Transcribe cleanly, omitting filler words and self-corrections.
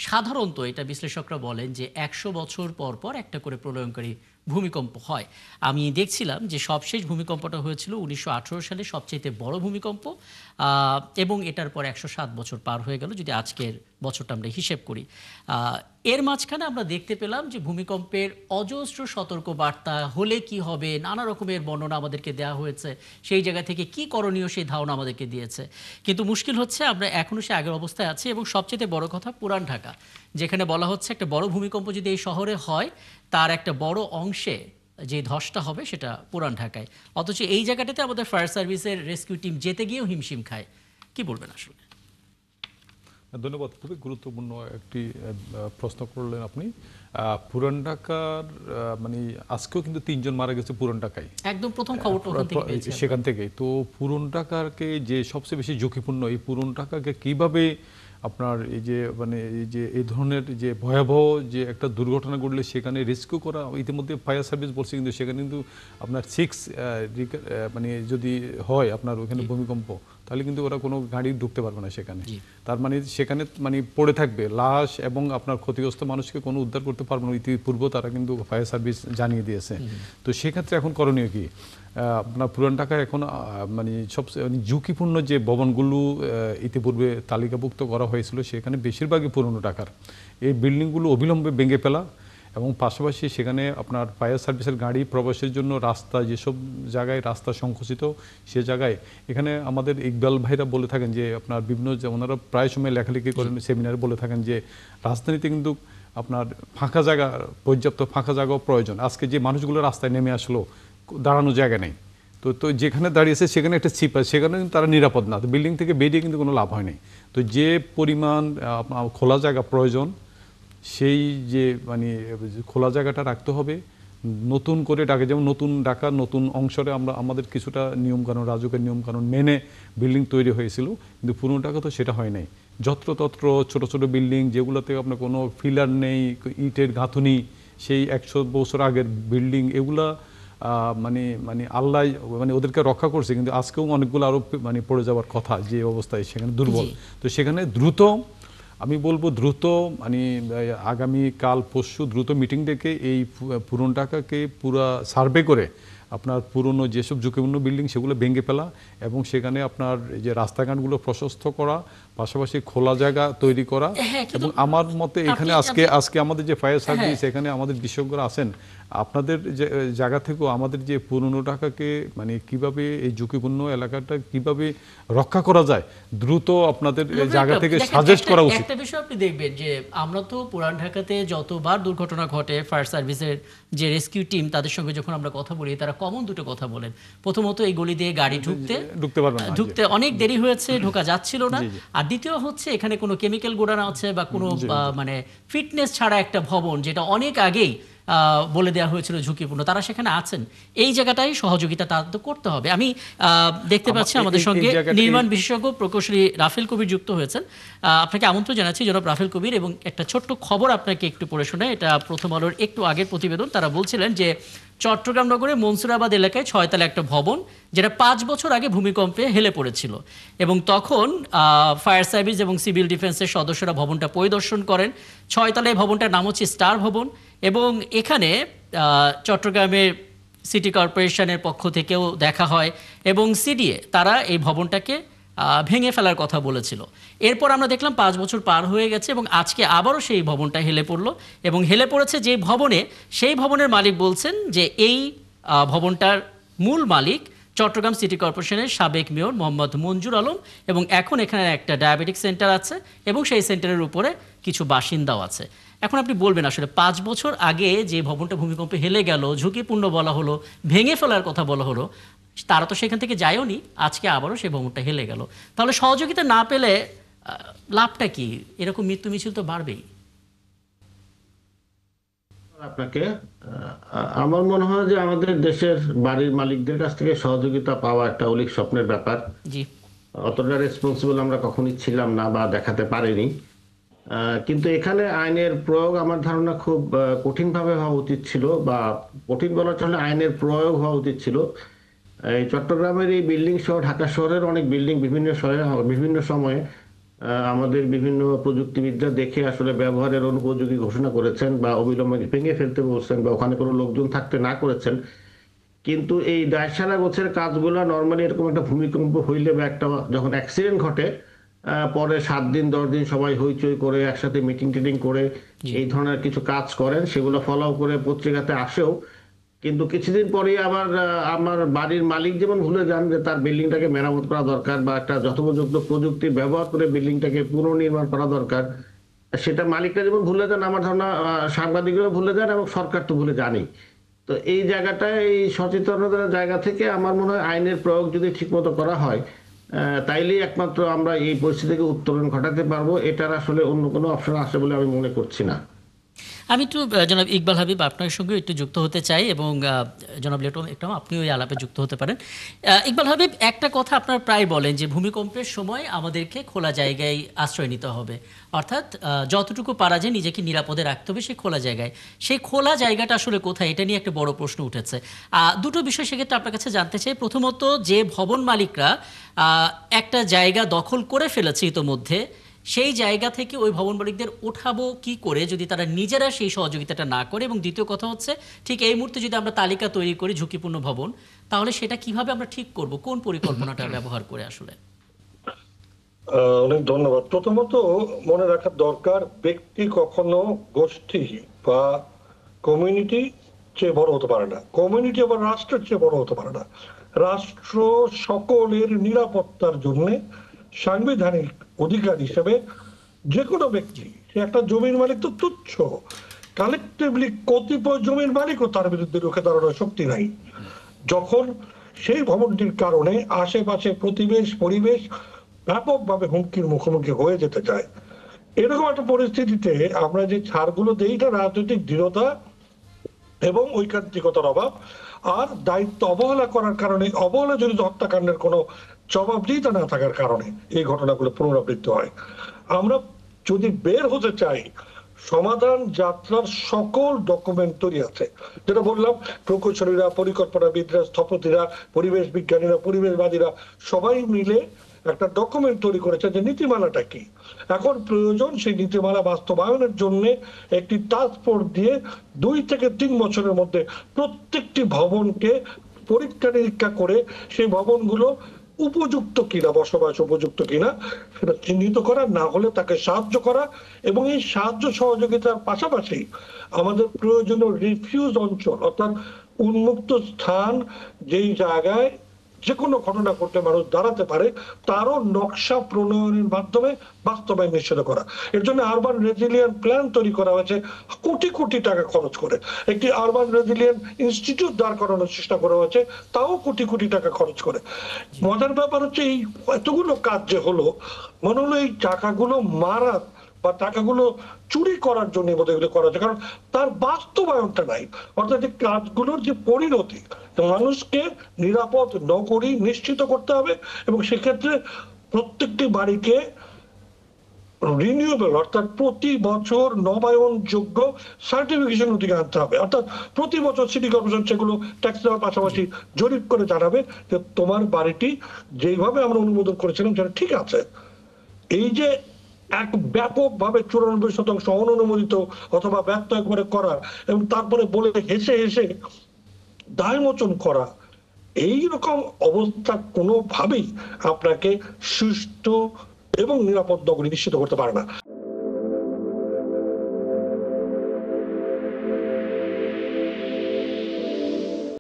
সাধারণত এটা বিশ্লেষকরা বলেন যে ১০০ বছর পর পর একটা করে প্রলয়ঙ্করী ভূমিকম্প হয়। আমি দেখছিলাম যে সবশেষ ভূমিকম্পটা হয়েছিল ১৯১৮ সালে, সবচেয়ে বড় ভূমিকম্প। এবং এটার পর ১০৭ বছর পার হয়ে গেল যদি আজকের বছরটা আমরা হিসেব করি। এর মাঝখানে আমরা দেখতে পেলাম যে ভূমিকম্পের অজস্র সতর্ক বার্তা, হলে কি হবে, নানা রকমের বর্ণনা আমাদেরকে দেওয়া হয়েছে। সেই জায়গা থেকে কি করণীয় সেই ধারণা আমাদেরকে দিয়েছে। কিন্তু মুশকিল হচ্ছে আমরা এখনও সে আগের অবস্থায় আছি। এবং সবচেয়ে বড় কথা, পুরান ঢাকা, যেখানে বলা হচ্ছে একটা বড় ভূমিকম্প যদি এই শহরে হয় তার একটা বড় অংশে যে ধসটা হবে সেটা পুরান ঢাকায়। অথচ এই জায়গাটাতে আমাদের ফায়ার সার্ভিসের রেস্কিউ টিম যেতে গিয়েও হিমশিম খায়। কি বলবেন আসলে? ধন্যবাদ। খুবই গুরুত্বপূর্ণ একটি প্রশ্ন করলেন আপনি। পুরান ঢাকার মানে আজকেও কিন্তু ৩ জন মারা গেছে পুরান ঢাকায়, একদম প্রথম খবরটা ওখান থেকে পেয়েছি। সেখান থেকেই তো পুরান ঢাকাকে যে সবচেয়ে বেশি ঝুঁকিপূর্ণ, এই পুরান ঢাকাকে কিভাবে আপনার এই যে মানে এই ধরনের যে ভয়াবহ যে একটা দুর্ঘটনা ঘটলে সেখানে রেস্কিউ করা, ইতিমধ্যে ফায়ার সার্ভিস বলছে, কিন্তু সেখানে কিন্তু আপনার 6 মানে যদি হয় আপনার ওখানে ভূমিকম্প, তাহলে কিন্তু ওরা কোনো গাড়ি ঢুকতে পারবে না সেখানে। তার মানে সেখানে মানে পড়ে থাকবে লাশ, এবং আপনার ক্ষতিগ্রস্ত মানুষকে কোনো উদ্ধার করতে পারবে না। ইতিপূর্বে তারা কিন্তু ফায়ার সার্ভিস জানিয়ে দিয়েছে। তো সেক্ষেত্রে এখন করণীয় কি? আপনার পুরান ঢাকায় এখন মানে সবচেয়ে ঝুঁকিপূর্ণ যে ভবনগুলো ইতিপূর্বে তালিকাভুক্ত করা হয়েছিল সেখানে বেশিরভাগই পুরনো ঢাকার এই বিল্ডিংগুলো অবিলম্বে ভেঙে ফেলা, এবং পাশাপাশি সেখানে আপনার ফায়ার সার্ভিসের গাড়ি প্রবেশের জন্য রাস্তা, যেসব জায়গায় রাস্তা সংকুচিত সে জায়গায়, এখানে আমাদের ইকবাল ভাইরা বলে থাকেন যে আপনার বিভিন্ন, ওনারা প্রায় সময় লেখালেখি করেন, সেমিনারে বলে থাকেন যে রাজধানীতে কিন্তু আপনার ফাঁকা জায়গা, পর্যাপ্ত ফাঁকা জায়গাও প্রয়োজন। আজকে যে মানুষগুলো রাস্তায় নেমে আসলো, দাঁড়ানোর জায়গা নেই, তো যেখানে দাঁড়িয়েছে সেখানে একটা ছিপ আছে, সেখানে কিন্তু তারা নিরাপদ না। তো বিল্ডিং থেকে বেরিয়ে কিন্তু কোনো লাভ হয় নাই। তো যে পরিমাণ খোলা জায়গা প্রয়োজন, সেই যে মানে খোলা জায়গাটা রাখতে হবে। নতুন করে ঢাকা, যেমন নতুন ঢাকা নতুন অংশরে আমরা আমাদের কিছুটা নিয়মকানুন, রাজুকের নিয়মকানুন মেনে বিল্ডিং তৈরি হয়েছিল, কিন্তু পুরনো ঢাকা তো সেটা হয় নাই। যত্রতত্র ছোট ছোট বিল্ডিং, যেগুলোতে আপনার কোনো ফিলার নেই, ইটের গাঁথুনি, সেই ১০০ বছর আগের বিল্ডিং, এগুলা মানে মানে আল্লাহ মানে ওদেরকে রক্ষা করছে, কিন্তু আজকেও অনেকগুলো আরো মানে পড়ে যাওয়ার কথা, যে অবস্থায় সেখানে দুর্বল। তো সেখানে দ্রুত, আমি বলবো দ্রুত মানে আগামী কাল পরশু দ্রুত মিটিং ডেকে এই পুরনো ঢাকাকে পুরা সার্ভে করে আপনার পুরনো যেসব ঝুঁকিপূর্ণ বিল্ডিং সেগুলো ভেঙে ফেলা, এবং সেখানে আপনার যে রাস্তাঘাটগুলো প্রশস্ত করা, পাশাপাশি খোলা জায়গা তৈরি করা। এবং আমার মতে এখানে আজকে আমাদের যে ফায়ার সার্ভিস, এখানে আমাদের বিশেষজ্ঞরা আছেন, আপনাদের যে জায়গা থেকেও আমাদের যে পুরনো ঢাকাকে মানে কিভাবে এই ঝুঁকিপূর্ণ এলাকাটা কিভাবে রক্ষা করা যায়, দ্রুত আপনাদের জায়গা থেকে সাজেস্ট করা উচিত। একটা বিষয় আপনি দেখবেন যে আমরা তো পুরান ঢাকাতে যতবার দুর্ঘটনা ঘটে, ফায়ার সার্ভিসের যে রেস্কিউ টিম তাদের সঙ্গে যখন আমরা কথা বলি, তারা কমন দুটো কথা বলেন। প্রথমত, এই গলি দিয়ে গাড়ি ঢুকতে অনেক দেরি হয়েছে, ঢোকা যাচ্ছিল না। আর দ্বিতীয় হচ্ছে, এখানে কোনো কেমিক্যাল গোডাউন আছে বা কোনো মানে ফিটনেস ছাড়া একটা ভবন, যেটা অনেক আগেই বলে দেওয়া হয়েছিল ঝুঁকিপূর্ণ, তারা সেখানে আছেন। এই জায়গাটাই সহযোগিতা তাদের করতে হবে। আমি দেখতে পাচ্ছি আমাদের সঙ্গে নির্মাণ বিশেষজ্ঞ প্রকৌশলী রাফেল কবির যুক্ত হয়েছেন। আপনাকে আমন্ত্রণ জানাচ্ছি জনাব রাফেল কবির। এবং একটা ছোট্ট খবর আপনাকে একটু পড়ে শোনাই, এটা প্রথম আলোর একটু আগের প্রতিবেদন। তারা বলছিলেন যে চট্টগ্রাম নগরে মনসুরাবাদ এলাকায় 6 তলা একটা ভবন, যেটা 5 বছর আগে ভূমিকম্পে হেলে পড়েছিল। এবং তখন ফায়ার সার্ভিস এবং সিভিল ডিফেন্সের সদস্যরা ভবনটা পরিদর্শন করেন। 6 তলায় ভবনটার নাম হচ্ছে স্টার ভবন। এবং এখানে চট্টগ্রামের সিটি কর্পোরেশনের পক্ষ থেকেও দেখা হয়, এবং সিডিএ তারা এই ভবনটাকে ভেঙে ফেলার কথা বলেছিল। এরপর আমরা দেখলাম 5 বছর পার হয়ে গেছে, এবং আজকে আবারও সেই ভবনটা হেলে পড়লো। এবং হেলে পড়েছে যে ভবনে, সেই ভবনের মালিক বলছেন যে এই ভবনটার মূল মালিক চট্টগ্রাম সিটি কর্পোরেশনের সাবেক মেয়র মোহাম্মদ মঞ্জুর আলম, এবং এখন এখানে একটা ডায়াবেটিক সেন্টার আছে, এবং সেই সেন্টারের উপরে কিছু বাসিন্দাও আছে। এখন আপনি বলবেন আসলে 5 বছর আগে যে ভবনটা ভূমিকম্পে হেলে গেল, ঝুঁকিপূর্ণ বলা হলো, ভেঙে ফেলার কথা বলা হলো, তারা তো সেখান থেকে যায়ওনি, আজকে আবারও সেই ভবনটা হেলে গেল। তাহলে সহযোগিতা না পেলে লাভটা কি? এরকম মৃত্যু মিছিল তো বাড়বেই। আপনাকে আমার মনে হয় যে আমাদের দেশের বাড়ির মালিকদের কাছ থেকে সহযোগিতা পাওয়া একটা অলিক স্বপ্নের ব্যাপার। জি, অতটা রেসপন্সিবল আমরা কখনোই ছিলাম না বা দেখাতে পারিনি। কিন্তু এখানে আইনের প্রয়োগ আমার ধারণা খুব কঠিনভাবে হওয়া উচিত ছিল, বা কঠিন বলার জন্য আইনের প্রয়োগ হওয়া উচিত ছিল। এই চট্টগ্রামের এই বিল্ডিং সহ ঢাকা শহরের অনেক বিল্ডিং বিভিন্ন সময়ে আমাদের বিভিন্ন প্রযুক্তিবিদ্যা দেখে আসলে ব্যবহারের অনুপযোগী ঘোষণা করেছেন বা অবিলম্বে ভেঙে ফেলতে বলছেন বা ওখানে কোনো লোকজন থাকতে না করেছেন। কিন্তু এই দায়সারা গোছের কাজগুলো নর্মালি এরকম একটা ভূমিকম্প হইলে বা একটা যখন অ্যাক্সিডেন্ট ঘটে পরে 7 দিন 10 দিন সবাই হইচই করে একসাথে মিটিং টিটিং করে এই ধরনের কিছু কাজ করেন, সেগুলো ফলো করে পত্রিকাতে আসেও। কিন্তু কিছুদিন পরে আবার আমার বাড়ির মালিক যেমন ভুলে যান যে তার বিল্ডিংটাকে মেরামত করা দরকার বা একটা যথোপযুক্ত প্রযুক্তি ব্যবহার করে বিল্ডিংটাকে পুনর্নির্মাণ করা দরকার, সেটা মালিকরা যেমন ভুলে যান, আমার ধারণা সাংবাদিকরা ভুলে যান এবং সরকার তো ভুলে জানি। তো এই জায়গাটায় এই সচেতনতার জায়গা থেকে আমার মনে হয় আইনের প্রয়োগ যদি ঠিকমতো করা হয় তাইলেই একমাত্র আমরা এই পরিস্থিতি থেকে উত্তরণ ঘটাতে পারবো। এটার আসলে অন্য কোনো অপশন আছে বলে আমি মনে করছি না। আমি একটু জনাব ইকবাল হাবিব আপনার সঙ্গে একটু যুক্ত হতে চাই এবং জনাব লিটন একটাও আপনিও এই আলাপে যুক্ত হতে পারেন। ইকবাল হাবিব, একটা কথা আপনার প্রায় বলেন যে ভূমিকম্পের সময় আমাদেরকে খোলা জায়গায় আশ্রয় নিতে হবে, অর্থাৎ যতটুকু পারা যায় নিজেকে নিরাপদে রাখতে হবে সেই খোলা জায়গায়। সেই খোলা জায়গাটা আসলে কোথায়, এটা নিয়ে একটা বড় প্রশ্ন উঠেছে। দুটো বিষয় সেক্ষেত্রে আপনার কাছে জানতে চাই। প্রথমত, যে ভবন মালিকরা একটা জায়গা দখল করে ফেলেছে ইতোমধ্যে, সেই জায়গা থেকে ওই ভবন মালিকদের ওঠাবো কি করে যদি তারা নিজেরা সেই সহযোগিতাটা না করে? এবং দ্বিতীয় কথা হচ্ছে, ঠিক এই মুহূর্তে যদি আমরা তালিকা তৈরি করি ঝুঁকিপূর্ণ ভবন, তাহলে সেটা কিভাবে আমরা ঠিক করব, কোন পরিকল্পনাটা ব্যবহার করে আসলে? অনেক ধন্যবাদ। প্রথমত মনে রাখা দরকার, ব্যক্তি কখনো গোষ্ঠী বা কমিউনিটি চেয়ে বড় হতে পারে না, কমিউনিটি আবার রাষ্ট্রের চেয়ে বড় হতে পারে না। রাষ্ট্র সকলের নিরাপত্তার জন্য সাংবিধানিক অধিকার হিসেবে যে কোনো ব্যক্তি, সে একটা জমির মালিক তো তুচ্ছ, কালেকটিভলি কতিপয় জমির মালিকও তার বিরুদ্ধে রুখে দাঁড়ানোর শক্তি নাই। যখন সেই ভবনটির কারণে আশেপাশে পরিবেশ ব্যাপকভাবে হুমকির মুখোমুখি হয়ে যেতে চায়, এরকম একটা পরিস্থিতিতে আমরা যে ছাড়গুলো দেই, এটা রাজনৈতিক দৃঢ়তা এবং ঐকান্তিকতার অভাব আর দায়িত্ব অবহেলা করার কারণে, অবহেলা জনিত হত্যাকাণ্ডের কোনো জবাবদিহিতা না থাকার কারণে এই ঘটনাগুলো পুনরাবৃত্তি হয়। আমরা যদি বের হতে চাই, সমাধান যাত্রার সকল ডকুমেন্ট তৈরি আছে, যেটা বললাম, প্রকৌশলীরা, পরিকল্পনাবিদরা, স্থপতিরা, পরিবেশ বিজ্ঞানীরা, পরিবেশবাদীরা সবাই মিলে একটা ডকুমেন্ট তৈরি করেছে যে নীতিমালাটা কি। এখন প্রয়োজন সেই নীতিমালা বাস্তবায়নের জন্য একটি টাস্ক ফোর্স দিয়ে 2 থেকে 3 বছরের মধ্যে প্রত্যেকটি ভবনকে পরীক্ষা নিরীক্ষা করে সেই ভবনগুলো উপযুক্ত কিনা, বসবাস উপযুক্ত কিনা সেটা চিহ্নিত করা, না হলে তাকে সাহায্য করা। এবং এই সাহায্য সহযোগিতার পাশাপাশি আমাদের প্রয়োজনীয় রিফিউজ অঞ্চল, অর্থাৎ উন্মুক্ত স্থান, যেই জায়গায় যে কোনো ঘটনা ঘটলে মানুষ দাঁড়াতে পারে, তারও নকশা প্রণয়নের মাধ্যমে বাস্তবায়ন নিশ্চিত করা। এর জন্য আরবান রেজিলিয়েন্ট প্ল্যান তৈরি করা হয়েছে কোটি কোটি টাকা খরচ করে। একটি আরবান রেজিলিয়েন্ট ইনস্টিটিউট দাঁড় করানোর চেষ্টা করা হয়েছে, তাও কোটি কোটি টাকা খরচ করে। মজার ব্যাপার হচ্ছে, এই এতগুলো কাজ যে হলো, মনে হলো এই টাকাগুলো মারা বা টাকাগুলো চুরি করার জন্য বোধহয় এগুলো করা হচ্ছে, কারণ তার বাস্তবায়নটা নাই। অর্থাৎ এই কাজগুলোর যে পরিণতি, মানুষকে নিরাপদ নগরী নিশ্চিত করতে হবে এবং সেক্ষেত্রে প্রত্যেকটি বাড়িকে রিনিউয়েবল, অর্থাৎ প্রতি বছর নবায়নযোগ্য সার্টিফিকেশন থেকে আনতে হবে। অর্থাৎ প্রতি বছর সিটি কর্পোরেশন সেগুলো ট্যাক্স দেওয়ার পাশাপাশি জরিপ করে জানাবে যে তোমার বাড়িটি যেইভাবে আমরা অনুমোদন করেছিলাম সেটা ঠিক আছে। এই যে এক ব্যাপকভাবে 94% অননুমোদিত অথবা ব্যর্থ একবারে করা এবং তারপরে বলে হেসে হেসে দায়মোচন করা, এই রকম অবস্থা কোনোভাবেই আপনাকে সুষ্ঠু এবং নিরাপদ নগরী নিশ্চিত করতে পারে না।